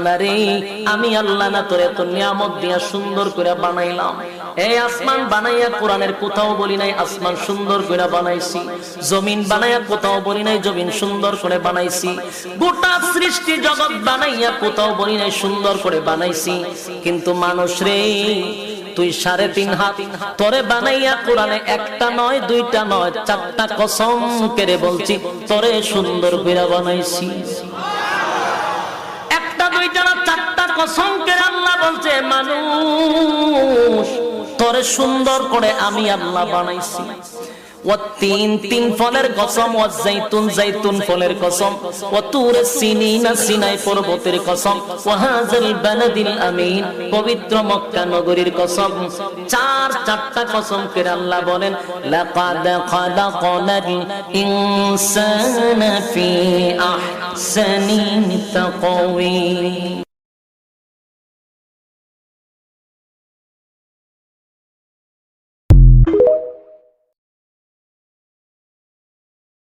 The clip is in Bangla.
বান্দারে আমি আল্লাহ না তোরে এত নিয়ামত দিয়া সুন্দর করে বানাইলাম। এই আসমান বানাইয়া কোরআনের কোথাও বলি নাই আসমান সুন্দর করে বানাইছি, জমিন বানাইয়া কোথাও বলি নাই জমিন সুন্দর করে বানাইছি, গোটা সৃষ্টি জগৎ বানাইয়া কোথাও বলি নাই সুন্দর করে বানাইছি। কিন্তু মানুষ রে তুই 3.5 হাত তোরে বানাইয়া কোরআনে একটা নয় দুইটা নয় 4টা কসম করে বলছি তোরে সুন্দর করে বানাইছি। একটা দুইটা না 4টা কসম করে আল্লাহ বলছে মানুষ তোরে সুন্দর করে আমি আল্লাহ বানাইছি। والتين تين ফলের কসম, والزيتون زيتون ফলের কসম, وطور السينين সিনাই পর্বতের কসম, وهذا البلد الأمين পবিত্র মক্কা নগরীর কসম। 4টা কসম করে আল্লাহ বলেন লাকাদ খালাকনাল ইনসানা ফি আহসানি তাকওয়িম।